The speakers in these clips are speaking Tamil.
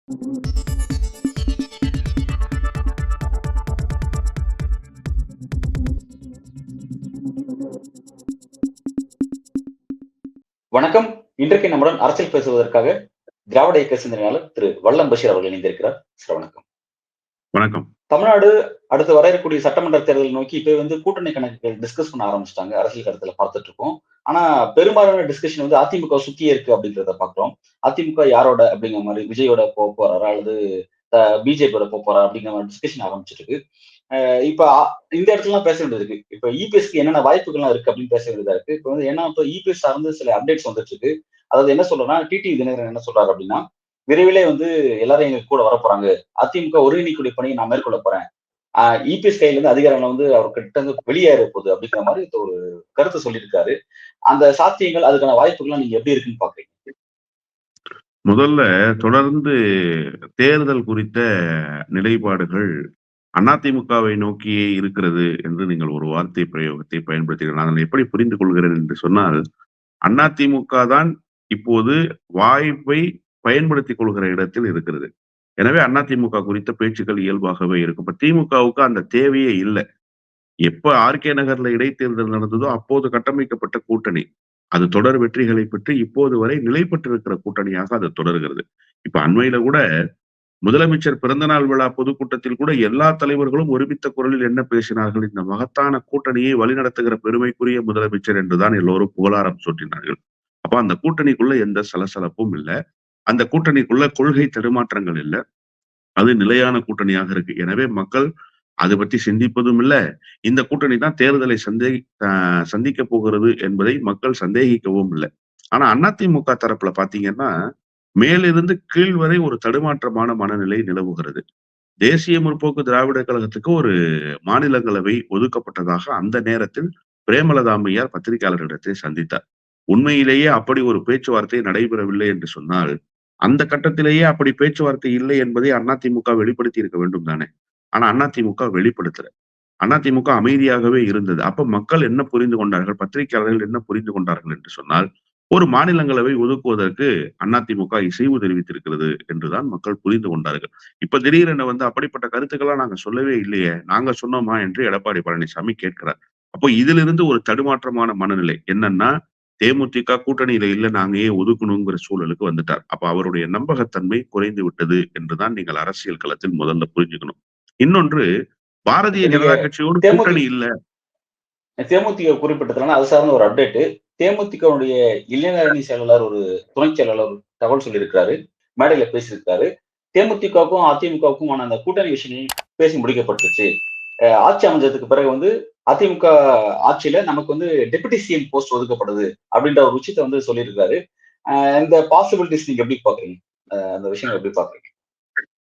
வணக்கம். இன்றைக்கு நம்முடன் அரசியல் பேசுவதற்காக திராவிட இயக்க சிந்தனையாளர் திரு வல்லம் பஷீர் அவர்கள் இணைந்திருக்கிறார். சார் வணக்கம். வணக்கம். தமிழ்நாடு அடுத்து வர இருக்கக்கூடிய சட்டமன்ற தேர்தல் நோக்கி இப்ப வந்து கூட்டணி கணக்குகள் டிஸ்கஸ் பண்ண ஆரம்பிச்சுட்டாங்க. அரசியல் களத்துல பார்த்துட்டு இருக்கோம். ஆனா பெரும்பாலான டிஸ்கஷன் வந்து அதிமுக சுத்தியே இருக்கு அப்படின்றத பார்க்கிறோம். அதிமுக யாரோட அப்படிங்கிற மாரி விஜயோட போறாரா அல்லது பிஜேபியோட போறாரா அப்படிங்கிற மாரி டிஸ்கஷன் ஆரம்பிச்சுட்டு இருக்கு. இப்ப இந்த இடத்துலலாம் பேச வேண்டியது இருக்கு. இப்ப இபிஎஸ்க்கு என்னென்ன வாய்ப்புகள்லாம் இருக்கு அப்படின்னு பேச வேண்டியதா இருக்கு. இப்ப வந்து ஏன்னா இப்ப இபிஎஸ் சார்ந்து சில அப்டேட்ஸ் வந்துட்டு இருக்கு. அதாவது என்ன சொல்றேன்னா, டிடிவி தினகரன் என்ன சொல்றாரு அப்படின்னா, விரைவிலே வந்து எல்லாரும் எங்க கூட வரப்போறாங்க. அதிமுக ஒருங்கிணைக்கக்கூடிய பணியை நான் மேற்கொள்ள போறேன். இபிஎஸ் கையில இருந்து அதிகாரம் வந்து அவர்கிட்ட இருந்து வெளியேற போகுது அப்படிங்கிற மாதிரி ஒரு கருத்து சொல்லியிருக்காரு. அந்த சாத்தியங்கள் அதுக்கான வாய்ப்புகள்லாம் நீங்க எப்படி இருக்குன்னு பாக்குறீங்க? முதல்ல தொடர்ந்து தேர்தல் குறித்த நிலைப்பாடுகள் அதிமுகவை நோக்கியே இருக்கிறது என்று நீங்கள் ஒரு வார்த்தை பிரயோகத்தை பயன்படுத்துகிறீர்கள். நான் அதை எப்படி புரிந்து கொள்கிறேன் என்று சொன்னால், அதிமுக தான் இப்போது வாய்ப்பை பயன்படுத்திக் கொள்கிற இடத்தில் இருக்கிறது. எனவே அதிமுக குறித்த பேச்சுக்கள் இயல்பாகவே இருக்கும். இப்ப திமுகவுக்கு அந்த தேவையே இல்ல. எப்ப ஆர்கே நகர்ல இடைத்தேர்தல் நடந்ததோ அப்போது கட்டமைக்கப்பட்ட கூட்டணி. அது தொடர் வெற்றிகளை பெற்று இப்போது வரை நிலை பெற்றிருக்கிற கூட்டணியாக அது தொடர்கிறது. இப்ப அண்மையில கூட முதலமைச்சர் பிறந்தநாள் விழா பொதுக்கூட்டத்தில் கூட எல்லா தலைவர்களும் ஒருமித்த குரலில் என்ன பேசினார்கள்? இந்த மகத்தான கூட்டணியை வழிநடத்துகிற பெருமைக்குரிய முதலமைச்சர் என்றுதான் எல்லோரும் புகழாரம் சூட்டினார்கள். அப்ப அந்த கூட்டணிக்குள்ள எந்த சலசலப்பும் இல்ல. அந்த கூட்டணிக்குள்ள கொள்கை தடுமாற்றங்கள் இல்ல. அது நிலையான கூட்டணியாக இருக்கு. எனவே மக்கள் அது பற்றி சிந்திப்பதும் இல்ல. இந்த கூட்டணி தான் தேர்தலை சந்திக்க போகிறது என்பதை மக்கள் சந்தேகிக்கவும் இல்ல. ஆனா அதிமுக தரப்புல பாத்தீங்கன்னா, மேலிருந்து கீழ் வரை ஒரு தடுமாற்றமான மனநிலை நிலவுகிறது. தேசிய முற்போக்கு திராவிடர் கழகத்துக்கு ஒரு மாநிலங்களவை ஒதுக்கப்பட்டதாக அந்த நேரத்தில் பிரேமலதா அம்மையார் பத்திரிகையாளர்களிடத்தை சந்தித்தார். உண்மையிலேயே அப்படி ஒரு பேச்சுவார்த்தை நடைபெறவில்லை என்று சொன்னால், அந்த கட்டத்திலேயே அப்படி பேச்சுவார்த்தை இல்லை என்பதை அதிமுக வெளிப்படுத்தி இருக்க வேண்டும் தானே! ஆனா அதிமுக வெளிப்படுத்தல. அதிமுக அமைதியாகவே இருந்தது. அப்ப மக்கள் என்ன புரிந்து கொண்டார்கள்? பத்திரிகையாளர்கள் என்ன புரிந்து கொண்டார்கள் என்று சொன்னால், ஒரு மாநிலங்களவை ஒதுக்குவதற்கு அதிமுக இசைவு தெரிவித்திருக்கிறது என்றுதான் மக்கள் புரிந்து கொண்டார்கள். இப்ப திடீரென வந்து அப்படிப்பட்ட கருத்துக்கள்லாம் நாங்க சொல்லவே இல்லையே! நாங்க சொன்னோமா? என்று எடப்பாடி பழனிசாமி கேட்கிறார். அப்போ இதிலிருந்து ஒரு தடுமாற்றமான மனநிலை. என்னன்னா, தேமுதிக கூட்டணியில இல்ல நாங்க ஏன் ஒதுக்கணுங்கிற சூழலுக்கு வந்துட்டார். அப்ப அவருடைய நம்பகத்தன்மை குறைந்து விட்டது என்றுதான் நீங்கள் அரசியல் களத்தில் முதல்ல புரிஞ்சுக்கணும். இன்னொன்று, பாரதிய இப்ப நீங்க ஜனதா கட்சியோடு தேமுதி கூட்டணி இல்ல. தேமுதிக குறிப்பிட்டதுனால அது சார்ந்த ஒரு அப்டேட். தேமுதிகவுடைய இளைஞர் அணி செயலாளர் ஒரு துணை செயலாளர் ஒரு தகவல் சொல்லியிருக்கிறாரு. மேடையில பேசியிருக்காரு. தேமுதிகவுக்கும் அதிமுகவுக்குமான அந்த கூட்டணி விஷயம் பேசி முடிக்கப்பட்டுருச்சு. ஆட்சி அமைஞ்சதுக்கு பிறகு வந்து அதிமுக ஆட்சியில நமக்கு வந்து டெபுட்டி சிஎம் போஸ்ட் ஒதுக்கப்படுது அப்படின்ற ஒரு விஷயத்த வந்து சொல்லியிருக்காரு. இந்த பாசிபிலிட்டிஸ் நீங்க எப்படி பாக்குறீங்க? அந்த விஷயங்கள் எப்படி பாக்குறீங்க?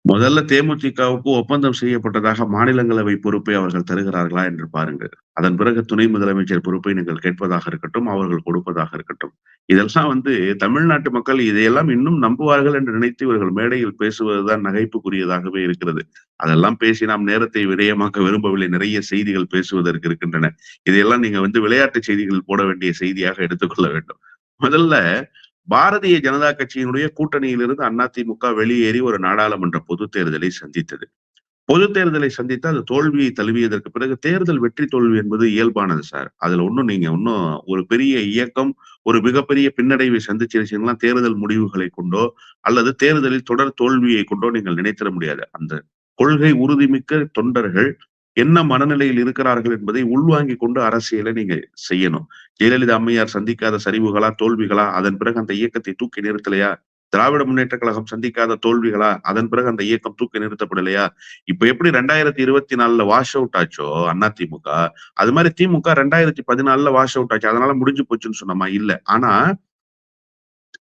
முதல்ல தேமுதிகவுக்கு ஒப்பந்தம் செய்யப்பட்டதாக மாநிலங்களவை பொறுப்பை அவர்கள் தருகிறார்களா என்று பாருங்கள். அதன் பிறகு துணை முதலமைச்சர் பொறுப்பை நீங்கள் கேட்பதாக இருக்கட்டும், அவர்கள் கொடுப்பதாக இருக்கட்டும். இதெல்லாம் வந்து தமிழ்நாட்டு மக்கள் இதையெல்லாம் இன்னும் நம்புவார்கள் என்று நினைத்து இவர்கள் மேடையில் பேசுவதுதான் நகைப்புக்குரியதாகவே இருக்கிறது. அதெல்லாம் பேசி நாம் நேரத்தை விரயமாக்க விரும்பவில்லை. நிறைய செய்திகள் பேசுவதற்கு இருக்கின்றன. இதையெல்லாம் நீங்க வந்து விளையாட்டு செய்திகள் போட வேண்டிய செய்தியாக எடுத்துக்கொள்ள வேண்டும். முதல்ல பாரதிய ஜனதா கட்சியினுடைய கூட்டணியிலிருந்து அதிமுக வெளியேறி ஒரு நாடாளுமன்ற பொதுத் தேர்தலை சந்தித்தது. பொதுத் தேர்தலை சந்தித்து அது தோல்வியை தழுவியதற்கு பிறகு தேர்தல் வெற்றி தோல்வி என்பது இயல்பானது சார். அதுல ஒண்ணும் ஒரு பெரிய இயக்கம் ஒரு மிகப்பெரிய பின்னடைவை சந்திச்சிருச்சுன்னா தேர்தல் முடிவுகளை கொண்டோ அல்லது தேர்தலில் தொடர் தோல்வியை கொண்டோ நீங்கள் நினைத்திட முடியாது. அந்த கொள்கை உறுதிமிக்க தொண்டர்கள் என்ன மனநிலையில் இருக்கிறார்கள் என்பதை உள்வாங்கிக் கொண்டு அரசியலை நீங்க செய்யணும். ஜெயலலிதா அம்மையார் சந்திக்காத சரிவுகளா, தோல்விகளா? அதன் பிறகு அந்த இயக்கத்தை தூக்கி நிறுத்தலையா? திராவிட முன்னேற்றக் கழகம் சந்திக்காத தோல்விகளா? அதன் பிறகு அந்த இயக்கம் தூக்கி நிறுத்தப்படலையா? இப்ப எப்படி 2024ல வாஷ் அவுட் ஆச்சோ அதிமுக, அது மாரி திமுக 2014ல வாஷ் அவுட் ஆச்சு. அதனால முடிஞ்சு போச்சுன்னு சொன்னோமா? இல்ல. ஆனா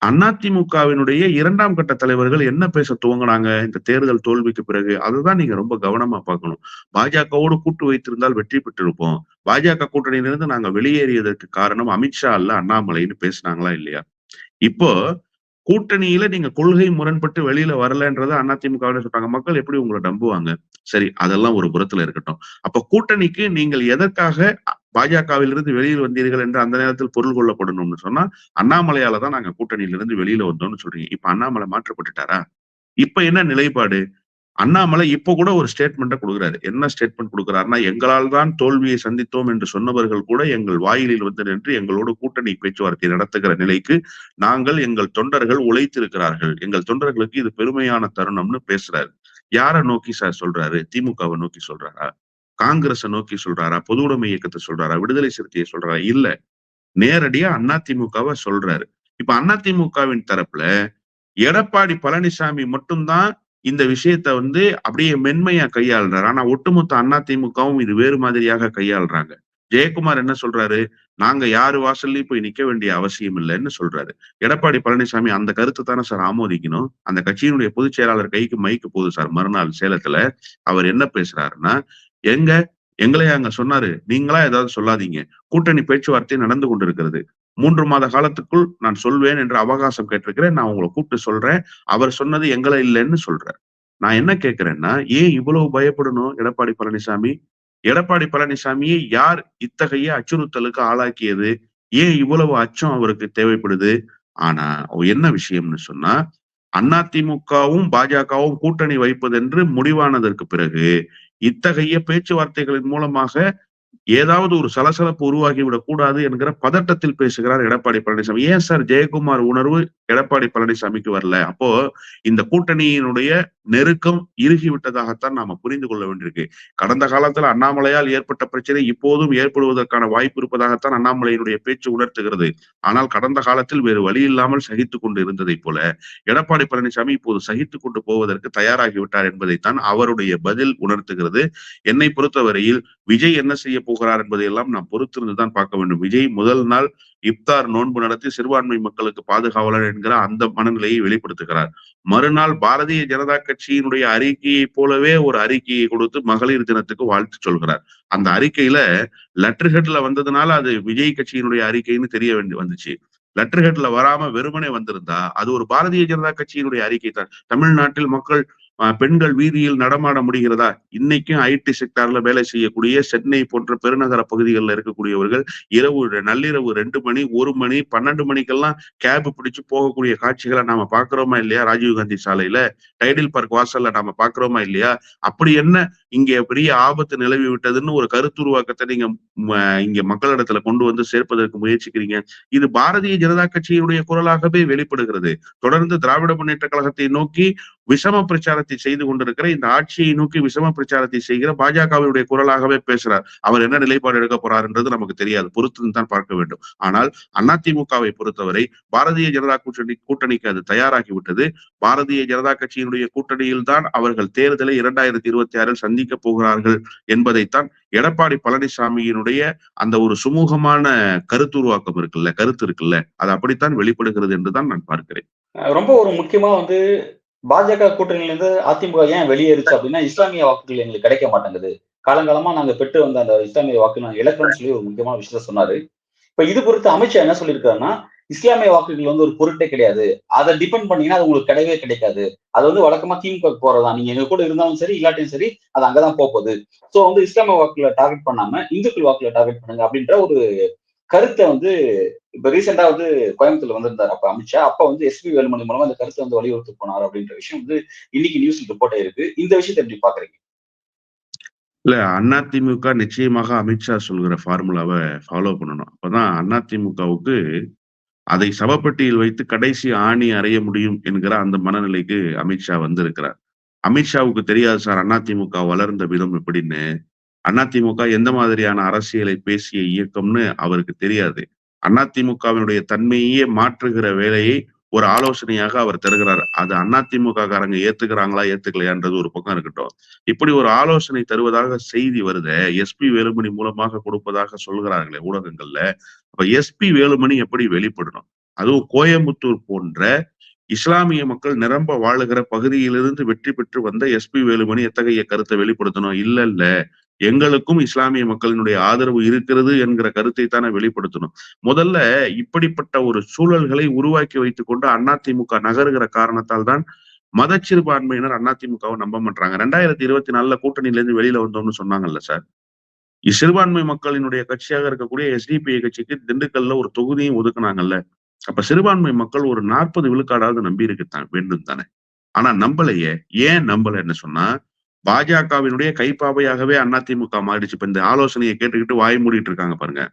அதிமுகவினுடைய 2ஆம் கட்ட தலைவர்கள் என்ன பேச துவங்குனாங்க இந்த தேர்தல் தோல்விக்கு பிறகு? அதுதான் நீங்க ரொம்ப கவனமா பார்க்கணும். பாஜகவோடு கூட்டு வைத்திருந்தால் வெற்றி பெற்றிருப்போம். பாஜக கூட்டணியிலிருந்து நாங்க வெளியேறியதற்கு காரணம் அமித்ஷா அல்ல அண்ணாமலைன்னு பேசுனாங்களா இல்லையா? இப்போ கூட்டணியில நீங்க கொள்கை முரண்பட்டு வெளியில வரலன்றத அதிமுகவினர் சொல்றாங்க. மக்கள் எப்படி உங்கள நம்புவாங்க? சரி, அதெல்லாம் ஒரு புறத்துல இருக்கட்டும். அப்ப கூட்டணிக்கு நீங்கள் எதற்காக பாஜகவிலிருந்து வெளியில் வந்தீர்கள் என்று அந்த நேரத்தில் பொருள் கொள்ளப்படணும்னு சொன்னா, அண்ணாமலையால தான் நாங்க கூட்டணியிலிருந்து வெளியில வந்தோம்னு சொல்றீங்க. இப்ப அண்ணாமலை மாற்றப்பட்டுட்டாரா? இப்ப என்ன நிலைப்பாடு? அண்ணாமலை இப்ப கூட ஒரு ஸ்டேட்மெண்ட்ட குடுக்குறாரு. என்ன ஸ்டேட்மெண்ட் குடுக்குறாருன்னா, எங்களால் தான் தோல்வியை சந்தித்தோம் என்று சொன்னவர்கள் கூட எங்கள் வாயிலில் வந்து நின்று எங்களோடு கூட்டணி பேச்சுவார்த்தை நடத்துகிற நிலைக்கு நாங்கள் எங்கள் தொண்டர்கள் உழைத்திருக்கிறார்கள். எங்கள் தொண்டர்களுக்கு இது பெருமையான தருணம்னு பேசுறாரு. யார நோக்கி சார் சொல்றாரு? திமுகவ நோக்கி சொல்றாரா? காங்கிரஸ நோக்கி சொல்றாரா? பொதுவுடைமை இயக்கத்த சொல்றாரா? விடுதலை சிறுத்தைய சொல்றாரா? இல்ல. நேரடியா அதிமுகவ சொல்றாரு. இப்ப அதிமுகவின் தரப்புல எடப்பாடி பழனிசாமி மட்டும் தான் இந்த விஷயத்த வந்து அப்படியே மென்மையா கையாளுறாரு. ஆனா ஒட்டுமொத்த அதிமுகவும் இது வேறு மாதிரியாக கையாளுறாங்க. ஜெயக்குமார் என்ன சொல்றாரு? நாங்க யாரு வாசல்லயும் போய் நிக்க வேண்டிய அவசியம் இல்லன்னு சொல்றாரு. எடப்பாடி பழனிசாமி அந்த கருத்த தானே சார் ஆமோதிக்கணும். அந்த கட்சியினுடைய பொதுச் செயலாளர் கைக்கு மைக்கு போகுது சார் மறுநாள் சேலத்துல. அவர் என்ன பேசுறாருன்னா, "எங்க எங்களையா அங்க சொன்னாரு? நீங்களா ஏதாவது சொல்லாதீங்க. கூட்டணி பேச்சுவார்த்தை நடந்து கொண்டிருக்கிறது. 3 மாத காலத்துக்குள் நான் சொல்வேன் என்று அவகாசம் கேட்டிருக்கிறேன். நான் உங்கள கூப்பிட்டு சொல்றேன். அவர் சொன்னது எங்கள இல்லன்னு சொல்றார்." நான் என்ன கேட்கிறேன்னா, ஏன் இவ்வளவு பயப்படணும் எடப்பாடி பழனிசாமி? எடப்பாடி பழனிசாமியை யார் இத்தகைய அச்சுறுத்தலுக்கு ஆளாக்கியது? ஏன் இவ்வளவு அச்சம் அவருக்கு தேவைப்படுது? ஆனா என்ன விஷயம்னு சொன்னா, அதிமுகவும், பாஜகவும் கூட்டணி வைப்பதென்று முடிவானதற்கு பிறகு, இத்தகைய பேச்சுவார்த்தைகளின் மூலமாக ஏதாவது ஒரு சலசலப்பு உருவாகிவிடக் கூடாது என்கிற பதட்டத்தில் பேசுகிறார் எடப்பாடி பழனிசாமி. ஏன் சார் ஜெயக்குமார் உணர்வு எடப்பாடி பழனிசாமிக்கு வரல? அப்போ இந்த கூட்டணியினுடைய நெருக்கம் இறுகி விட்டதாகத்தான் நாம புரிந்து கொள்ள வேண்டியிருக்கு. கடந்த காலத்துல அண்ணாமலையால் ஏற்பட்ட பிரச்சனை இப்போதும் ஏற்படுவதற்கான வாய்ப்பு இருப்பதாகத்தான் அண்ணாமலையினுடைய பேச்சு உணர்த்துகிறது. ஆனால் கடந்த காலத்தில் வேறு வழி இல்லாமல் சகித்துக் கொண்டு இருந்ததைப் போல எடப்பாடி பழனிசாமி இப்போது சகித்துக் கொண்டு போவதற்கு தயாராகிவிட்டார் என்பதைத்தான் அவருடைய பதில் உணர்த்துகிறது. என்னை பொறுத்தவரையில் விஜய் என்ன செய்ய போகிறார் என்பதையெல்லாம் நாம் பொறுத்திருந்துதான் பார்க்க வேண்டும். விஜய் முதல் நாள் இப்தார் நோன்பு நடத்தி சிறுபான்மை மக்களுக்கு பாதுகாவலர் என்கிற அந்த மனநிலையை வெளிப்படுத்துகிறார். மறுநாள் பாரதிய ஜனதா கட்சியினுடைய அறிக்கையை போலவே ஒரு அறிக்கையை கொடுத்து மகளிர் தினத்துக்கு வாழ்த்து சொல்கிறார். அந்த அறிக்கையில லெட்டர் ஹெட்ல வந்ததுனால அது விஜய் கட்சியினுடைய அறிக்கைன்னு தெரிய வந்துச்சு. லெட்டர் ஹெட்ல வராம வெறுமனே வந்திருந்தா அது ஒரு பாரதிய ஜனதா கட்சியினுடைய அறிக்கை தான். தமிழ்நாட்டில் மக்கள் பெண்கள் வீதியில் நடமாட முடிகிறதா? இன்னைக்கும் ஐடி செக்டார்ல வேலை செய்யக்கூடிய சென்னை போன்ற பெருநகர பகுதிகளில் இருக்கக்கூடியவர்கள் நள்ளிரவு 2 மணி, 1 மணி, 12 மணிக்கெல்லாம் கேப் பிடிச்சு போகக்கூடிய காட்சிகளை நாம பாக்குறோமா இல்லையா? ராஜீவ்காந்தி சாலையில, டைடில் பார்க் வாசல்ல நாம பாக்குறோமா இல்லையா? அப்படி என்ன இங்க பெரிய ஆபத்து நிலவி விட்டதுன்னு ஒரு கருத்துருவாக்கத்தை நீங்க இங்க மக்களிடத்துல கொண்டு வந்து சேர்ப்பதற்கு முயற்சிக்கிறீங்க. இது பாரதிய ஜனதா கட்சியினுடைய குரலாகவே வெளிப்படுகிறது. தொடர்ந்து திராவிட முன்னேற்ற கழகத்தை நோக்கி விஷம பிரச்சாரத்தை செய்து கொண்டிருக்கிற இந்த ஆட்சியை நோக்கி விஷம பிரச்சாரத்தை செய்கிற பாஜகவினுடைய குரலாகவே பேசுறார். அவர் என்ன நிலைப்பாடு எடுக்க போறார் என்றது நமக்கு தெரியாது. பொறுத்து தான் பார்க்க வேண்டும். ஆனால் அதிமுகவை பொறுத்தவரை பாரதிய ஜனதா கூட்டணிக்கு அது தயாராகிவிட்டது. பாரதிய ஜனதா கட்சியினுடைய கூட்டணியில் தான் அவர்கள் தேர்தலை 2026 சந்திக்க போகிறார்கள் என்பதைத்தான் எடப்பாடி பழனிசாமியினுடைய அந்த ஒரு சுமூகமான கருத்துருவாக்கம் இருக்குல்ல, கருத்து இருக்குல்ல, அது அப்படித்தான் வெளிப்படுகிறது என்றுதான் நான் பார்க்கிறேன். ரொம்ப ஒரு முக்கியமா வந்து பாஜக கூட்டணியிலிருந்து அதிமுக ஏன் வெளியேறுச்சு அப்படின்னா, இஸ்லாமிய வாக்குகள் எங்களுக்கு கிடைக்க மாட்டேங்குது. காலங்காலமா நாங்க பெற்று வந்த அந்த இஸ்லாமிய வாக்குகள் நாங்க இழக்கிறோம்னு சொல்லி ஒரு முக்கியமான விஷயத்த சொன்னாரு. இப்ப இது குறித்து அமைச்சர் என்ன சொல்லியிருக்காருன்னா, இஸ்லாமிய வாக்குகள் வந்து ஒரு பொருட்டே கிடையாது. அத டிபெண்ட் பண்ணீங்கன்னா அது உங்களுக்கு கிடையவே கிடைக்காது. அது வந்து வழக்கமா திமுகவுக்கு போறதுதான். நீங்க எங்க கூட இருந்தாலும் சரி, இல்லாட்டியும் சரி, அது அங்கதான் போகுது. சோ வந்து இஸ்லாமிய வாக்குகளை டார்கெட் பண்ணாம, இந்துக்கள் வாக்குல டார்கெட் பண்ணுங்க அப்படின்ற ஒரு கருத்த வந்து இப்ப ரீசெண்டா வந்து கோயம்புத்தூர்ல வந்திருந்தாரு அப்ப அமித்ஷா. அப்ப வந்து எஸ்பி வேலுமணி மூலமா அந்த கருத்தை வந்து வலியுறுத்தி போனார் அப்படின்ற விஷயம் வந்து இன்னைக்கு நியூஸ்ல ரிப்போர்ட் ஆயிருக்கு. இந்த விஷயத்தை எப்படி பாக்குறீங்க? இல்ல அதிமுக நிச்சயமாக அமித்ஷா சொல்கிற ஃபார்முலாவை ஃபாலோ பண்ணணும். அப்பதான் அதிமுகவுக்கு அதை சவப்பெட்டியில் வைத்து கடைசி ஆணி அறைய முடியும் என்கிற அந்த மனநிலைக்கு அமித்ஷா வந்திருக்கிறார். அமித்ஷாவுக்கு தெரியாது சார் அதிமுக வளர்ந்த விதம் எப்படின்னு. அதிமுக எந்த மாதிரியான அரசியலை பேசிய இயக்கம்னு அவருக்கு தெரியாது. அதிமுகவினுடைய தன்மையே மாற்றுகிற வேலையை ஒரு ஆலோசனையாக அவர் தருகிறார். அது அதிமுக காரங்க ஏத்துக்கிறாங்களா ஏத்துக்கலையான்றது ஒரு பக்கம் இருக்கட்டும். இப்படி ஒரு ஆலோசனை தருவதாக செய்தி வருதே, எஸ்பி வேலுமணி மூலமாக கொடுப்பதாக சொல்கிறார்களே ஊடகங்கள்ல. அப்ப எஸ்பி வேலுமணி எப்படி வெளிப்படணும்? அதுவும் கோயம்புத்தூர் போன்ற இஸ்லாமிய மக்கள் நிரம்ப வாழுகிற பகுதியிலிருந்து வெற்றி பெற்று வந்த எஸ்பி வேலுமணி எத்தகைய கருத்தை வெளிப்படுத்தணும்? இல்ல எங்களுக்கும் இஸ்லாமிய மக்களினுடைய ஆதரவு இருக்கிறது என்கிற கருத்தை தானே வெளிப்படுத்தணும். முதல்ல இப்படிப்பட்ட ஒரு சூழல்களை உருவாக்கி வைத்துக் கொண்டு அதிமுக நகருகிற காரணத்தால் தான் மதச்சிறுபான்மையினர் அதிமுகவை நம்ப மாட்டாங்க. 2024 கூட்டணியில இருந்து வெளியில வந்தோம்னு சொன்னாங்கல்ல சார். சிறுபான்மை மக்களினுடைய கட்சியாக இருக்கக்கூடிய எஸ்டிபிஐ கட்சிக்கு திண்டுக்கல்ல ஒரு தொகுதியும் ஒதுக்குனாங்கல்ல. அப்ப சிறுபான்மை மக்கள் ஒரு 40 விழுக்காடாவது நம்பி இருக்கு வேண்டும் தானே. ஆனா நம்பலையே. ஏன் நம்பலன்னு சொன்னா, பாஜகவினுடைய கைப்பாவையாகவே அதிமுக மாறிடுச்சு. இப்ப இந்த ஆலோசனைய கேட்டுக்கிட்டு வாய் மூடிட்டு இருக்காங்க பாருங்க.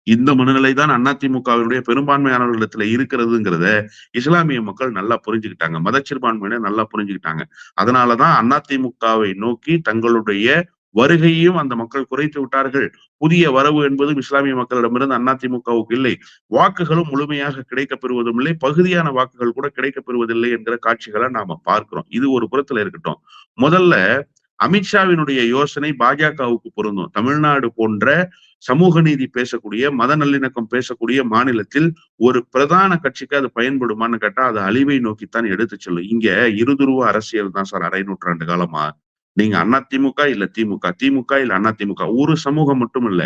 இந்த மனநிலை தான் அதிமுகவினுடைய பெரும்பான்மையானவர்களிடத்துல இருக்கிறதுங்கிறத இஸ்லாமிய மக்கள் நல்லா புரிஞ்சுக்கிட்டாங்க. மதச்சிறுபான்மையினர் நல்லா புரிஞ்சுக்கிட்டாங்க. அதனாலதான் அதிமுகவை நோக்கி தங்களுடைய வருகையையும் அந்த மக்கள் குறைத்து விட்டார்கள். புதிய வரவு என்பதும் இஸ்லாமிய மக்களிடமிருந்து அதிமுகவுக்கு இல்லை. வாக்குகளும் முழுமையாக கிடைக்கப் பெறுவதும் இல்லை. பகுதியான வாக்குகள் கூட கிடைக்கப் பெறுவதில்லை என்கிற காட்சிகளை நாம பார்க்கிறோம். இது ஒரு புறத்துல இருக்கட்டும். முதல்ல அமித்ஷாவினுடைய யோசனை பாஜகவுக்கு பொருந்தும். தமிழ்நாடு போன்ற சமூக நீதி பேசக்கூடிய, மத நல்லிணக்கம் பேசக்கூடிய மாநிலத்தில் ஒரு பிரதான கட்சிக்கு அது பயன்படுமான்னு கேட்டா, அது அழிவை நோக்கித்தான் எடுத்துச் செல்லும். இங்க இருதுருவ அரசியல் தான் சார் அரை நூற்றாண்டு காலமா. நீங்க அதிமுக இல்ல திமுக, திமுக இல்ல அதிமுக. ஒரு சமூகம் மட்டும் இல்ல.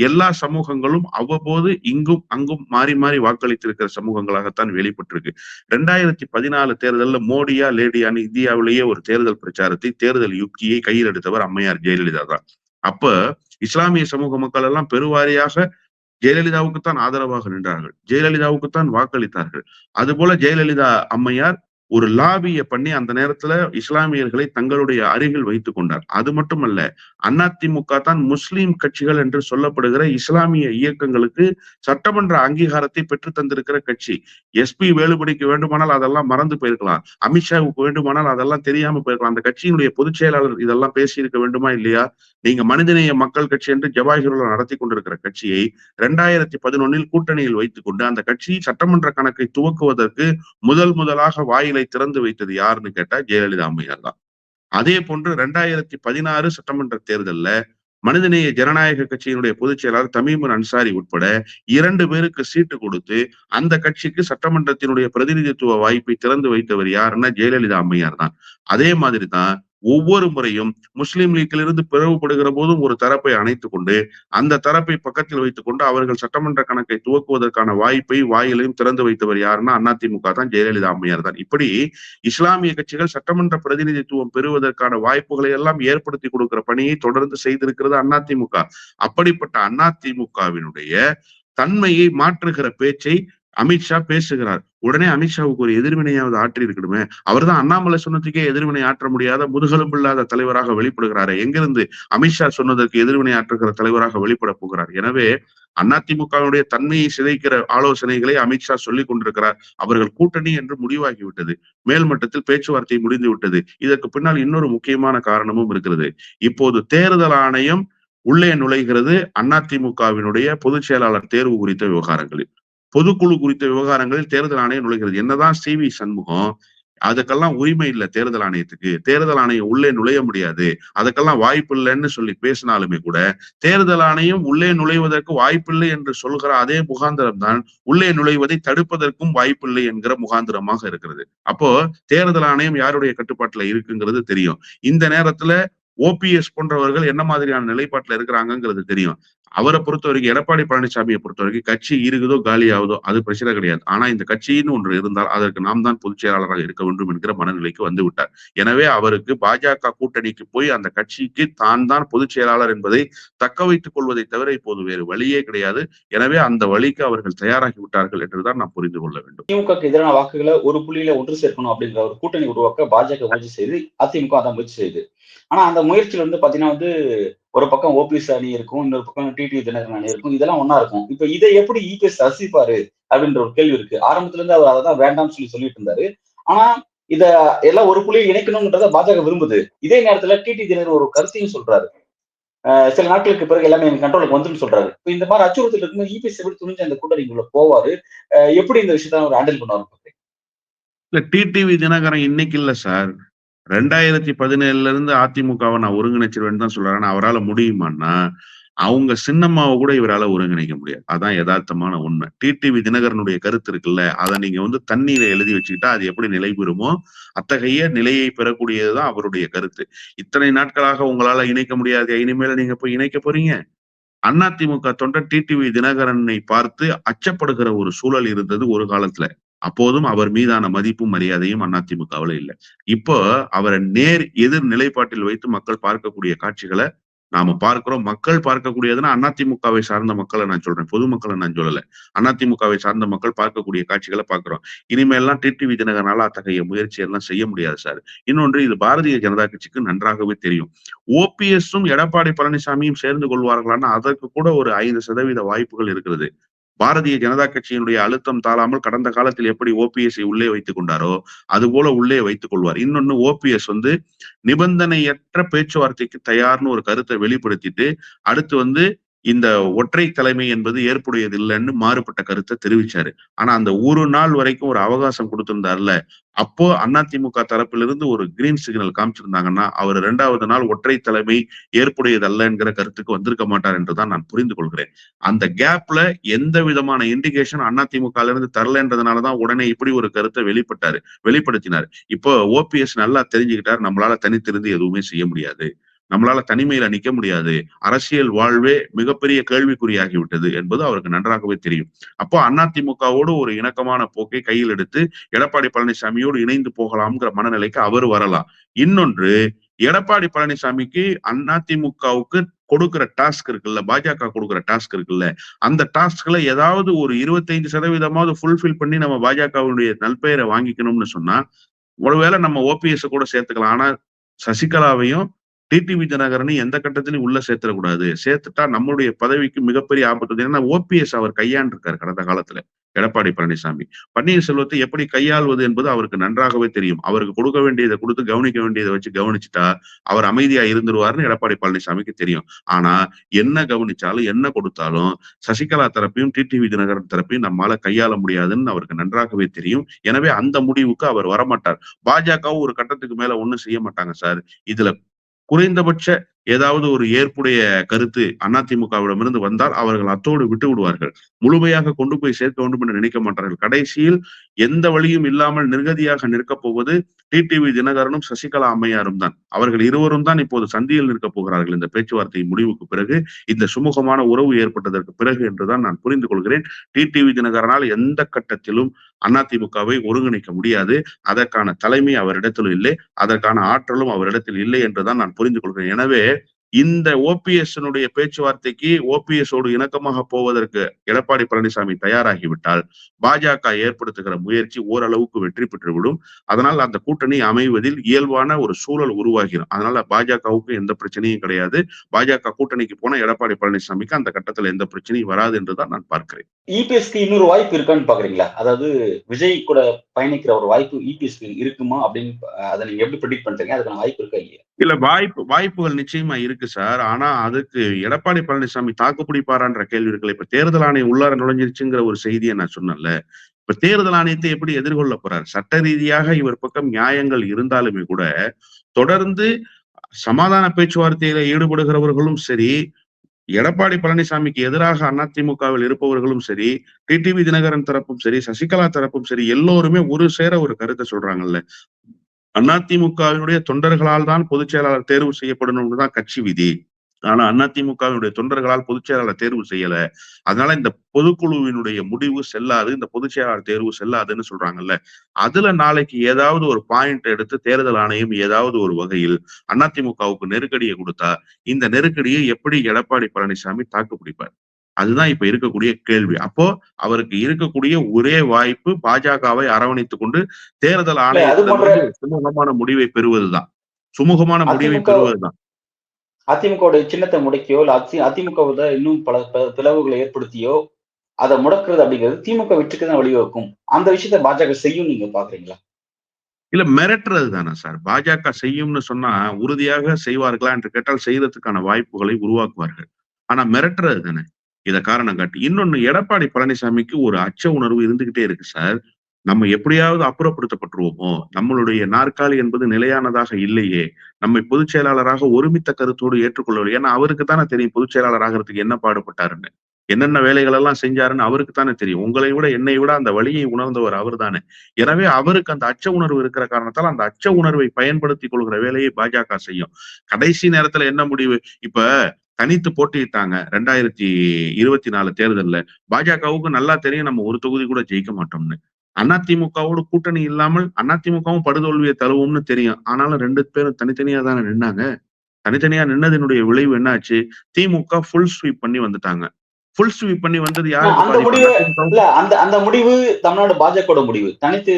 எல்லா சமூகங்களும் அவ்வப்போது இங்கும் அங்கும் மாறி மாறி வாக்களித்திருக்கிற சமூகங்களாகத்தான் வெளிப்பட்டிருக்கு. 2014 தேர்தல்ல மோடியா லேடியான்னு இந்தியாவிலேயே ஒரு தேர்தல் பிரச்சாரத்தை, தேர்தல் யுக்தியை கையில் எடுத்தவர் அம்மையார் ஜெயலலிதா தான். அப்ப இஸ்லாமிய சமூக மக்கள் எல்லாம் பெருவாரியாக ஜெயலலிதாவுக்குத்தான் ஆதரவாக நின்றார்கள். ஜெயலலிதாவுக்குத்தான் வாக்களித்தார்கள். அதுபோல ஜெயலலிதா அம்மையார் ஒரு லாபிய பண்ணி அந்த நேரத்துல இஸ்லாமியர்களை தங்களுடைய அருகில் வைத்துக் கொண்டார். அது மட்டுமல்ல, அதிமுக தான் முஸ்லிம் கட்சிகள் என்று சொல்லப்படுகிற இஸ்லாமிய இயக்கங்களுக்கு சட்டமன்ற அங்கீகாரத்தை பெற்று தந்திருக்கிற கட்சி. எஸ்பி வேலுமணிக்கு வேண்டுமானால் அதெல்லாம் மறந்து போயிருக்கலாம். அமித்ஷாவுக்கு வேண்டுமானால் அதெல்லாம் தெரியாம போயிருக்கலாம். அந்த கட்சியினுடைய பொதுச் செயலாளர் இதெல்லாம் பேசியிருக்க வேண்டுமா இல்லையா? நீங்க மனிதநேய மக்கள் கட்சி என்று ஜவாஹிருல்லா நடத்தி கொண்டிருக்கிற கட்சியை 2011 கூட்டணியில் வைத்துக் கொண்டு அந்த கட்சி சட்டமன்ற கணக்கை துவக்குவதற்கு முதலாக வாயிலை திறந்து வைத்தது யாருன்னு கேட்டா ஜெயலலிதா அம்மையார் தான். அதே போன்று 2016 சட்டமன்ற தேர்தல்ல மனிதநேய ஜனநாயக கட்சியினுடைய பொதுச் செயலாளர் தமீமுன் அன்சாரி உட்பட 2 பேருக்கு சீட்டு கொடுத்து அந்த கட்சிக்கு சட்டமன்றத்தினுடைய பிரதிநிதித்துவ வாய்ப்பை திறந்து வைத்தவர் யாருன்னா ஜெயலலிதா அம்மையார் தான். அதே மாதிரி தான் ஒவ்வொரு முறையும் முஸ்லிம் லீக்கிலிருந்து பிளவுபடுகிற போதும் ஒரு தரப்பை அணைத்துக் கொண்டு அந்த தரப்பை பக்கத்தில் வைத்துக் கொண்டு அவர்கள் சட்டமன்ற கணக்கை துவக்குவதற்கான வாய்ப்பை வாயிலையும் திறந்து வைத்தவர் யாருன்னா அதிமுக தான், ஜெயலலிதா அம்மையார் தான். இப்படி இஸ்லாமிய கட்சிகள் சட்டமன்ற பிரதிநிதித்துவம் பெறுவதற்கான வாய்ப்புகளை எல்லாம் ஏற்படுத்தி கொடுக்கிற பணியை தொடர்ந்து செய்திருக்கிறது அதிமுக. அப்படிப்பட்ட அதிமுகவினுடைய தன்மையை மாற்றுகிற பேச்சை அமித்ஷா பேசுகிறார். உடனே அமித்ஷாவுக்கு ஒரு எதிர்வினையாவது ஆற்றி இருக்கணுமே. அவர் தான் அண்ணாமலை சொன்னதுக்கே எதிர்வினை ஆற்ற முடியாத முதுகெலும்பு இல்லாத தலைவராக வெளிப்படுகிறாரு. எங்கிருந்து அமித்ஷா சொன்னதற்கு எதிர்வினை ஆற்றுகிற தலைவராக வெளிப்பட போகிறார்? எனவே அதிமுகவுடைய தன்மையை சிதைக்கிற ஆலோசனைகளை அமித்ஷா சொல்லிக் கொண்டிருக்கிறார். அவர்கள் கூட்டணி என்று முடிவாகிவிட்டது. மேல்மட்டத்தில் பேச்சுவார்த்தை முடிந்து விட்டது. இதற்கு பின்னால் இன்னொரு முக்கியமான காரணமும் இருக்கிறது. இப்போது தேர்தல் ஆணையம் உள்ளே நுழைகிறது அதிமுகவினுடைய பொதுச் செயலாளர் தேர்வு குறித்த விவகாரங்களில். பொதுக்குழு குறித்த விவகாரங்களில் தேர்தல் ஆணையம் நுழைகிறது. என்னதான் சி.வி. சண்முகம் அதுக்கெல்லாம் உரிமை இல்லை தேர்தல் ஆணையத்துக்கு, தேர்தல் ஆணையம் உள்ளே நுழைய முடியாது, அதுக்கெல்லாம் வாய்ப்பு இல்லைன்னு சொல்லி பேசினாலுமே கூட தேர்தல் ஆணையம் உள்ளே நுழைவதற்கு வாய்ப்பில்லை என்று சொல்கிற அதே முகாந்திரம் தான் உள்ளே நுழைவதை தடுப்பதற்கும் வாய்ப்பில்லை என்கிற முகாந்திரமாக இருக்கிறது. அப்போ தேர்தல் ஆணையம் யாருடைய கட்டுப்பாட்டுல இருக்குங்கிறது தெரியும். இந்த நேரத்துல ஓபிஎஸ் போன்றவர்கள் என்ன மாதிரியான நிலைப்பாட்டுல இருக்கிறாங்கிறது தெரியும். அவரை பொறுத்த வரைக்கும், எடப்பாடி பழனிசாமியை பொறுத்த வரைக்கும் கட்சி இருக்குதோ காலி ஆகுதோ அது பிரச்சனை கிடையாது. ஆனா இந்த கட்சின்னு ஒன்று இருந்தால் அதற்கு நாம் தான் பொதுச் செயலாளராக இருக்க வேண்டும் என்கிற மனநிலைக்கு வந்து விட்டார். எனவே அவருக்கு பாஜக கூட்டணிக்கு போய் அந்த கட்சிக்கு தான் பொதுச் செயலாளர் என்பதை தக்க வைத்துக் கொள்வதை தவிர இப்போது வேறு வழியே கிடையாது. எனவே அந்த வழிக்கு அவர்கள் தயாராகி விட்டார்கள் என்றுதான் நாம் புரிந்து கொள்ள வேண்டும். திமுகக்கு எதிரான வாக்குகளை ஒரு புள்ளியில ஒன்று சேர்க்கணும் அப்படின்ற ஒரு கூட்டணி உருவாக்க பாஜக முயற்சி செய்து, அதிமுக அதான் முயற்சி செய்யுது. ஆனா அந்த முயற்சியில வந்து பாத்தீங்கன்னா வந்து ஒரு பக்கம் ஓபிஎஸ் அணி இருக்கும், இன்னொரு பக்கம் டிடிவி தினகரன் அணி இருக்கும், இதெல்லாம் ஒன்னா இருக்கும். இப்ப இதை எப்படி இபிஎஸ் ரசிப்பாரு அப்படின்ற ஒரு கேள்வி இருக்கு. ஆரம்பத்துல இருந்து அவர் அதான் வேண்டாம்னு சொல்லிட்டு இருந்தாரு. ஆனா இத எல்லாம் ஒரு புள்ளியை இணைக்கணும்ன்றத பாஜக விரும்புது. இதே நேரத்துல டிடிவி தினகரன் ஒரு கருத்தையும் சொல்றாரு. சில நாட்களுக்கு பிறகு எல்லாமே எங்க கண்ட்ரோலுக்கு வந்துன்னு சொல்றாரு. இப்ப இந்த மாதிரி அச்சுறுத்தல் இருக்கும்போது இபிஎஸ் எப்படி துணிஞ்சு அந்த கூட்டணிக்குள்ள போவாரு? எப்படி இந்த விஷயத்த அவர் ஹேண்டில் பண்ணுவாரு? இல்ல, டிடிவி தினகரன் இன்னைக்கு இல்ல சார். 2017 இருந்து அதிமுகவை நான் ஒருங்கிணைச்சிருவேன்னு தான் சொல்றாரு. ஆனா அவரால முடியுமான்னா, அவங்க சின்னம்மாவை கூட இவரால ஒருங்கிணைக்க முடியாது. அதான் யதார்த்தமான உண்மை. டிடிவி தினகரனுடைய கருத்து இருக்குல்ல, அதை நீங்க வந்து தண்ணீரை எழுதி வச்சுக்கிட்டா அது எப்படி நிலை பெறுமோ அத்தகைய நிலையை பெறக்கூடியதுதான் அவருடைய கருத்து. இத்தனை நாட்களாக உங்களால இணைக்க முடியாது, இனிமேல நீங்க போய் இணைக்க போறீங்க. அதிமுக தொண்டர் டிடிவி தினகரனை பார்த்து அச்சப்படுகிற ஒரு சூழல் இருந்தது ஒரு காலத்துல. அப்போதும் அவர் மீதான மதிப்பும் மரியாதையும் அதிமுகவுல இல்ல. இப்போ அவரை நேர் எதிர் நிலைப்பாட்டில் வைத்து மக்கள் பார்க்கக்கூடிய காட்சிகளை நாம பார்க்கிறோம். மக்கள் பார்க்கக்கூடியதுன்னா அதிமுகவை சார்ந்த மக்களை நான் சொல்றேன். பொதுமக்களை நான் சொல்லல. அதிமுகவை சார்ந்த மக்கள் பார்க்கக்கூடிய காட்சிகளை பார்க்கிறோம். இனிமேல்லாம் டிடிவி தினகரனால அத்தகைய முயற்சி எல்லாம் செய்ய முடியாது சார். இன்னொன்று இது பாரதிய ஜனதா கட்சிக்கு நன்றாகவே தெரியும். ஓபிஎஸும் எடப்பாடி பழனிசாமியும் சேர்ந்து கொள்வார்களான்னா அதற்கு கூட ஒரு 5% வாய்ப்புகள் இருக்கிறது. பாரதிய ஜனதா கட்சியினுடைய அழுத்தம் தாழாமல் கடந்த காலத்தில் எப்படி ஓபிஎஸ்ஐ உள்ளே வைத்துக் கொண்டாரோ அதுபோல உள்ளே வைத்துக் கொள்வார். இன்னொன்னு ஓபிஎஸ் நிபந்தனையற்ற பேச்சுவார்த்தைக்கு தயார்னு ஒரு கருத்தை வெளிப்படுத்திட்டு அடுத்து இந்த ஒற்றை தலைமை என்பது ஏற்புடையதில்லைன்னு மாறுபட்ட கருத்தை தெரிவிச்சாரு. ஆனா அந்த ஒரு நாள் வரைக்கும் ஒரு அவகாசம் கொடுத்திருந்தார்ல, அப்போ அதிமுக தரப்பிலிருந்து ஒரு கிரீன் சிக்னல் காமிச்சிருந்தாங்கன்னா அவர் 2வது நாள் ஒற்றை தலைமை ஏற்புடையதல்ல என்கிற கருத்துக்கு வந்திருக்க மாட்டார் என்றுதான் நான் புரிந்து கொள்கிறேன். அந்த கேப்ல எந்த விதமான இண்டிகேஷன் அதிமுக இருந்து தரலன்றதுனாலதான் உடனே இப்படி ஒரு கருத்தை வெளிப்படுத்தினார். இப்போ ஓபிஎஸ் நல்லா தெரிஞ்சுக்கிட்டார், நம்மளால தனித்திருந்து எதுவுமே செய்ய முடியாது, நம்மளால தனிமையில நிக்க முடியாது, அரசியல் வாழ்வே மிகப்பெரிய கேள்விக்குறியாகிவிட்டது என்பது அவருக்கு நன்றாகவே தெரியும். அப்போ அதிமுகவோடு ஒரு இணக்கமான போக்கை கையில் எடுத்து எடப்பாடி பழனிசாமியோடு இணைந்து போகலாம்ங்கிற மனநிலைக்கு அவர் வரலாம். இன்னொன்று, எடப்பாடி பழனிசாமிக்கு அதிமுகவுக்கு கொடுக்கிற டாஸ்க் இருக்குல்ல, பாஜக கொடுக்கிற டாஸ்க் இருக்குல்ல, அந்த டாஸ்க்ல ஏதாவது ஒரு 25% ஃபுல்ஃபில் பண்ணி நம்ம பாஜகவுடைய நல்பெயரை வாங்கிக்கணும்னு சொன்னா ஒருவேளை நம்ம ஓபிஎஸ் கூட சேர்த்துக்கலாம். ஆனா சசிகலாவையும் டிடிவி தினகரனையும் எந்த கட்டத்திலையும் உள்ள சேர்த்துடக்கூடாது. சேர்த்துட்டா நம்மளுடைய பதவிக்கு மிகப்பெரிய ஆபத்து. ஏன்னா ஓபிஎஸ் அவர் கையாண்டிருக்காரு கடந்த காலத்துல எடப்பாடி பழனிசாமி. பன்னீர்செல்வத்தை எப்படி கையாள்வது என்பது அவருக்கு நன்றாகவே தெரியும். அவருக்கு கொடுக்க வேண்டியதை கொடுத்து கவனிக்க வேண்டியதை வச்சு கவனிச்சுட்டா அவர் அமைதியா இருந்துருவாருன்னு எடப்பாடி பழனிசாமிக்கு தெரியும். ஆனா என்ன கவனிச்சாலும் என்ன கொடுத்தாலும் சசிகலா தரப்பையும் டிடிவி தினகரன் தரப்பையும் நம்மால கையாள முடியாதுன்னு அவருக்கு நன்றாகவே தெரியும். எனவே அந்த முடிவுக்கு அவர் வரமாட்டார். பாஜகவும் ஒரு கட்டத்துக்கு மேல ஒண்ணும் செய்ய மாட்டாங்க சார். இதுல குறைந்தபட்ச ஏதாவது ஒரு ஏற்புடைய கருத்து அதிமுகவிடமிருந்து வந்தால் அவர்கள் அத்தோடு விட்டு விடுவார்கள். முழுமையாக கொண்டு போய் சேர்க்க வேண்டும் என்று நினைக்க மாட்டார்கள். கடைசியில் எந்த வழியும் இல்லாமல் நிர்கதியாக நிற்கப் போவது டிடிவி தினகரனும் சசிகலா அம்மையாரும் தான். அவர்கள் இருவரும் தான் இப்போது சந்தியில் நிற்கப் போகிறார்கள் இந்த பேச்சுவார்த்தை முடிவுக்கு பிறகு, இந்த சுமூகமான உறவு ஏற்பட்டதற்கு பிறகு என்றுதான் நான் புரிந்து கொள்கிறேன். டிடிவி தினகரனால் எந்த கட்டத்திலும் அதிமுகவை ஒருங்கிணைக்க முடியாது. அதற்கான தலைமை அவரிடத்தில் இல்லை, அதற்கான ஆற்றலும் அவரிடத்தில் இல்லை என்றுதான் நான் புரிந்து கொள்கிறேன். எனவே இந்த ஓபிஎஸ் பேச்சுவார்த்தைக்கு ஓபிஎஸோடு இணக்கமாக போவதற்கு எடப்பாடி பழனிசாமி தயாராகிவிட்டால் பாஜக ஏற்படுத்துகிற முயற்சி ஓரளவுக்கு வெற்றி பெற்றுவிடும். அதனால் அந்த கூட்டணி அமைவதில் இயல்பான ஒரு சூழல் உருவாகிடும். அதனால பாஜகவுக்கு எந்த பிரச்சனையும் கிடையாது. பாஜக கூட்டணிக்கு போன எடப்பாடி பழனிசாமிக்கு அந்த கட்டத்துல எந்த பிரச்சனையும் வராது என்றுதான் நான் பார்க்கிறேன். இபிஎஸ்க்கு இன்னொரு வாய்ப்பு இருக்கான்னு பாக்குறீங்களா? அதாவது விஜய் கூட பயணிக்கிற ஒரு வாய்ப்பு இபிஎஸ்க்கு இருக்குமா அப்படின்னு அதை நீங்க எப்படி ப்ரெடிக்ட் பண்றீங்க? அதுக்கான வாய்ப்பு இருக்கா இல்லையா? இல்ல வாய்ப்புகள் நிச்சயமா இருக்கு சார். ஆனா அதுக்கு எடப்பாடி பழனிசாமி தாக்கு பிடிப்பாரான்ற கேள்வி இருக்குல்ல. இப்ப தேர்தல் ஆணையம் உள்ளார நுழைஞ்சிருச்சுங்கிற ஒரு செய்தியை நான் சொன்னேன்ல. இப்ப தேர்தல் ஆணையத்தை எப்படி எதிர்கொள்ள போறார்? சட்ட ரீதியாக இவர் பக்கம் நியாயங்கள் இருந்தாலுமே கூட தொடர்ந்து சமாதான பேச்சுவார்த்தையில ஈடுபடுகிறவர்களும் சரி, எடப்பாடி பழனிசாமிக்கு எதிராக அதிமுகவில் இருப்பவர்களும் சரி, டிடிவி தினகரன் தரப்பும் சரி, சசிகலா தரப்பும் சரி, எல்லோருமே ஒரு சேர ஒரு கருத்தை சொல்றாங்கல்ல. அதிமுகவினுடைய தொண்டர்களால் தான் பொதுச் செயலாளர் தேர்வு செய்யப்படணும்னு தான் கட்சி விதி. ஆனா அதிமுகவினுடைய தொண்டர்களால் பொதுச் செயலாளர் தேர்வு செய்யல. அதனால இந்த பொதுக்குழுவினுடைய முடிவு செல்லாது, இந்த பொதுச் செயலாளர் தேர்வு செல்லாதுன்னு சொல்றாங்கல்ல. அதுல நாளைக்கு ஏதாவது ஒரு பாயிண்ட் எடுத்து தேர்தல் ஆணையம் ஏதாவது ஒரு வகையில் அதிமுகவுக்கு நெருக்கடியை கொடுத்தா இந்த நெருக்கடியை எப்படி எடப்பாடி பழனிசாமி தாக்கு பிடிப்பார்? அதுதான் இப்ப இருக்கக்கூடிய கேள்வி. அப்போ அவருக்கு இருக்கக்கூடிய ஒரே வாய்ப்பு பாஜகவை அரவணைத்துக் கொண்டு தேர்தல் ஆணையத்திலிருந்து சுமூகமான முடிவை பெறுவதுதான். சுமூகமான முடிவை பெறுவதுதான். அதிமுக சின்னத்தை முடக்கியோ இல்ல அதிமுக இன்னும் பல பிளவுகளை ஏற்படுத்தியோ அதை முடக்குறது அப்படிங்கிறது திமுக வெற்றிக்கு தான் வழிவகுக்கும். அந்த விஷயத்த பாஜக செய்யும் நீங்க பாக்குறீங்களா? இல்ல மிரட்டுறது தானே சார். பாஜக செய்யும்னு சொன்னா உறுதியாக செய்வார்களா என்று கேட்டால் செய்யறதுக்கான வாய்ப்புகளை உருவாக்குவார்கள். ஆனா மிரட்டுறது தானே இத காரணம் காட்டி. இன்னொன்னு, எடப்பாடி பழனிசாமிக்கு ஒரு அச்ச உணர்வு இருந்துகிட்டே இருக்கு சார். நம்ம எப்படியாவது அப்புறப்படுத்தப்பட்டுருவோமோ, நம்மளுடைய நாற்காலி என்பது நிலையானதாக இல்லையே, நம்மை பொதுச் செயலாளராக ஒருமித்த கருத்தோடு ஏற்றுக்கொள்ளவில்லை. ஏன்னா அவருக்கு தானே தெரியும் பொதுச் செயலாளர் ஆகிறதுக்கு என்ன பாடுபட்டாருன்னு, என்னென்ன வேலைகள் எல்லாம் செஞ்சாருன்னு அவருக்கு தானே தெரியும். உங்களை விட என்னை விட அந்த வழியை உணர்ந்தவர் அவர் தானே. எனவே அவருக்கு அந்த அச்ச உணர்வு இருக்கிற காரணத்தால் அந்த அச்ச உணர்வை பயன்படுத்திக் கொள்கிற வேலையை பாஜக செய்யும். கடைசி நேரத்துல என்ன முடிவு? இப்ப தனித்து போட்டியிட்டாங்க 2024 தேர்தல்ல. பாஜகவுக்கு நல்லா தெரியும் நம்ம ஒரு தொகுதி கூட ஜெயிக்க மாட்டோம்னு. அதிமுகவோடு கூட்டணி இல்லாமல் அதிமுகவும் படுதோல்வியை தழுவும்னு தெரியும். ஆனாலும் 2 பேரும் தனித்தனியா தானே நின்னாங்க. தனித்தனியா நின்னதனுடைய விளைவு என்ன ஆச்சு? திமுக ஃபுல் ஸ்வீப் பண்ணி வந்துட்டாங்க. ஃபுல் ஸ்வீப் பண்ணி வந்தது யாருக்கு அந்த பாதிப்பு? முடிவு அதிமுகவும் இல்ல அந்த அந்த முடிவு தமிழ்நாடு பாஜகவோட முடிவு. தனித்து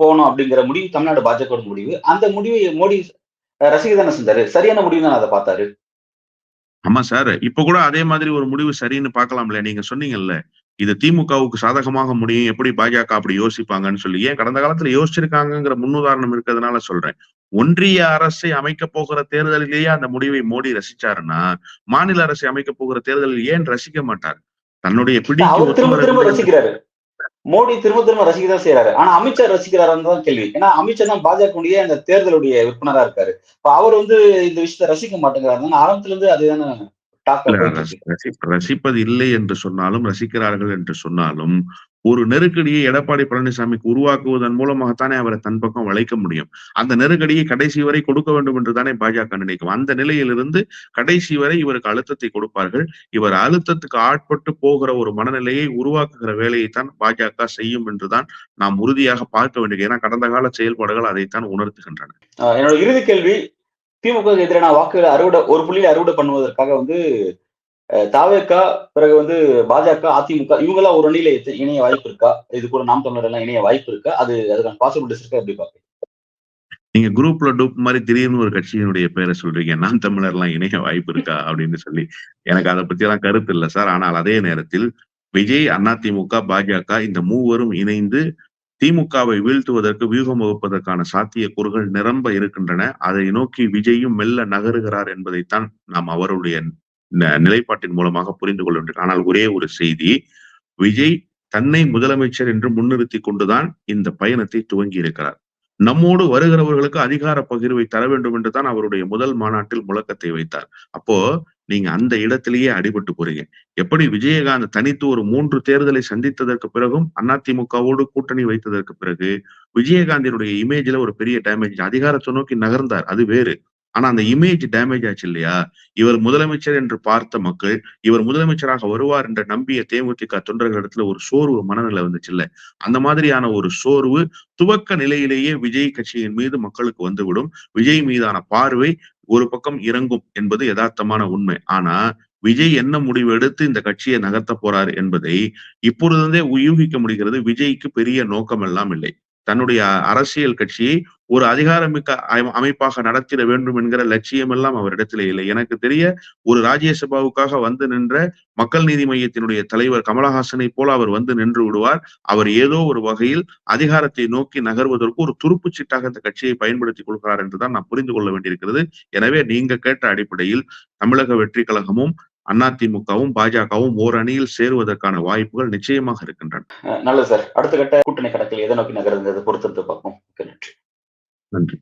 போணும் அப்படிங்கிற முடிவு தமிழ்நாடு பாஜகவோட முடிவு. அந்த முடிவை மோடி ரசிக தானே செஞ்சாரு. சரியான முடிவு தானே அத பார்த்தாரு. ஆமா சார். இப்ப கூட அதே மாதிரி ஒரு முடிவு சரின்னு பார்க்கலாம்ல. நீங்க சொன்னீங்கல்ல. இது திமுகவுக்கு சாதகமாக முடியும். எப்படி பாஜக அப்படி யோசிப்பாங்கன்னு சொல்லி. ஏன் கடந்த காலத்துல யோசிச்சிருக்காங்கங்கிற முன்னுதாரணம் இருக்கிறதுனால சொல்றேன். ஒன்றிய அரசை அமைக்கப் போகிற தேர்தலிலேயே அந்த முடிவை மோடி ரசிச்சாருன்னா, மாநில அரசை அமைக்கப் போகிற தேர்தலில் ஏன் ரசிக்க மாட்டார்? தன்னுடைய பிடிக்கு அவரு ஒத்து திரும்ப திரும்ப வரவில்லை என்று ரசிக்கிறாரு. மோடி திரும்ப திரும்ப ரசிக்க தான் செய்றாரு. ஆனா அமித்ஷா ரசிக்கிறாரான்னு தான் கேள்வி. ஏன்னா அமித்ஷா தான் பாஜகவுடைய அந்த தேர்தலுடைய விற்பனரா இருக்காரு. இப்ப அவர் வந்து இந்த விஷயத்த ரசிக்க மாட்டேங்கிறாருன்னா ஆரம்பத்துல இருந்து அதுதானே டாக்கா இல்ல போயிட்டு இருக்கு. ரசிப்பது இல்லை என்று சொன்னாலும், ரசிக்கிறார்கள் என்று சொன்னாலும், ஒரு நெருக்கடியை எடப்பாடி பழனிசாமிக்கு உருவாக்குவதன் மூலமாகத்தானே அவரை தன் பக்கம் வளைக்க முடியும். அந்த நெருக்கடியை கடைசி வரை கொடுக்க வேண்டும் என்று தானே பாஜக நினைக்கும். அந்த நிலையிலிருந்து கடைசி வரை இவருக்கு அழுத்தத்தை கொடுப்பார்கள். இவர் அழுத்தத்துக்கு ஆட்பட்டு போகிற ஒரு மனநிலையை உருவாக்குகிற வேலையைத்தான் பாஜக செய்யும் என்றுதான் நாம் உறுதியாக பார்க்க வேண்டியது. ஏன்னா கடந்த கால செயல்பாடுகள் அதைத்தான் உணர்த்துகின்றன. என்னோட இறுதி கேள்வி திமுகவுக்கு எதிரான வாக்குகளை அறுவடை ஒரு புள்ளியில அறுவடை பண்ணுவதற்காக வந்து தாவேகா பிறகு வந்து பாஜக, அதிமுக இவங்கெல்லாம் ஒரு அணியில இணைய வாய்ப்பு இருக்கா? இது கூட நாம் தமிழர் எல்லாம் இணைய வாய்ப்பு இருக்கா? அதுக்கான பாசிபிலிட்டிஸ் இருக்கா? எப்படி பார்க்குறீங்க? நீங்க குரூப்ல டூப் மாரி திடீர்னு ஒரு கட்சியினுடைய பேர சொல்றீங்க. நாம் தமிழர்லாம் இணைய வாய்ப்பு இருக்கா? அப்படின்னு சொல்லி. எனக்கு அத பத்தியெல்லாம் கருத்து இல்ல சார். ஆனால் அதே நேரத்தில் விஜய், அதிமுக, பாஜக இந்த மூவரும் இணைந்து திமுகவை வீழ்த்துவதற்கு வியூகம் வகுப்பதற்கான சாத்தியக்கூறுகள் நிரம்ப இருக்கின்றன. அதை நோக்கி விஜயும் மெல்ல நகருகிறார் என்பதைத்தான் நாம் அவருடைய நிலைப்பாட்டின் மூலமாக புரிந்து கொள்ள வேண்டும். ஆனால் ஒரே ஒரு செய்தி, விஜய் தன்னை முதலமைச்சர் என்று முன்னிறுத்திக் கொண்டுதான் இந்த பயணத்தை துவங்கி இருக்கிறார். நம்மோடு வருகிறவர்களுக்கு அதிகார பகிர்வை தர வேண்டும் என்றுதான் அவருடைய முதல் மாநாட்டில் முழக்கத்தை வைத்தார். அப்போ நீங்க அந்த இடத்திலேயே அடிபட்டு போறீங்க. எப்படி விஜயகாந்த் தனித்து ஒரு 3 தேர்தலை சந்தித்ததற்கு பிறகும் அதிமுகவோடு கூட்டணி வைத்ததற்கு பிறகு விஜயகாந்தினுடைய இமேஜ்ல ஒரு பெரிய டேமேஜ். அதிகாரத்தை நோக்கி நகர்ந்தார். அது வேறு. ஆனா அந்த இமேஜ் டேமேஜ் ஆச்சு இல்லையா? இவர் முதலமைச்சர் என்று பார்த்த மக்கள், இவர் முதலமைச்சராக வருவார் என்று நம்பிய தேமுதிக தொண்டர்களிடத்துல ஒரு சோர்வு மனநிலை வந்துச்சுல்ல. அந்த மாதிரியான ஒரு சோர்வு துவக்க நிலையிலேயே விஜய் கட்சியின் மீது மக்களுக்கு வந்துவிடும். விஜய் மீதான பார்வை ஒரு பக்கம் இறங்கும் என்பது யதார்த்தமான உண்மை. ஆனா விஜய் என்ன முடிவு எடுத்து இந்த கட்சியை நகர்த்த போறார் என்பதை இப்பொழுதே யூகிக்க முடிகிறது. விஜய்க்கு பெரிய நோக்கம் எல்லாம் இல்லை. தன்னுடைய அரசியல் கட்சியை ஒரு அதிகாரமிக்க அமைப்பாக நடத்திட வேண்டும் என்கிற லட்சியம் எல்லாம் அவரிடத்திலே இல்லை. எனக்கு தெரிய ஒரு ராஜ்யசபாவுக்காக வந்து நின்ற மக்கள் நீதி மய்யத்தினுடைய தலைவர் கமலஹாசனை போல அவர் வந்து நின்று விடுவார். அவர் ஏதோ ஒரு வகையில் அதிகாரத்தை நோக்கி நகர்வதற்கு ஒரு துருப்புச் சீட்டாக இந்த கட்சியை பயன்படுத்திக் கொள்கிறார் என்றுதான் நாம் புரிந்து கொள்ள வேண்டியிருக்கிறது. எனவே நீங்க கேட்ட அடிப்படையில் தமிழக வெற்றி கழகமும் அதிமுகவும் பாஜகவும் ஓர் அணியில் சேருவதற்கான வாய்ப்புகள் நிச்சயமாக இருக்கின்றன. நல்லது சார். அடுத்த கட்ட கூட்டணி கணக்கில் எதை நோக்கி நகருங்கிறத பொறுத்திருந்து பார்ப்போம். நன்றி. நன்றி.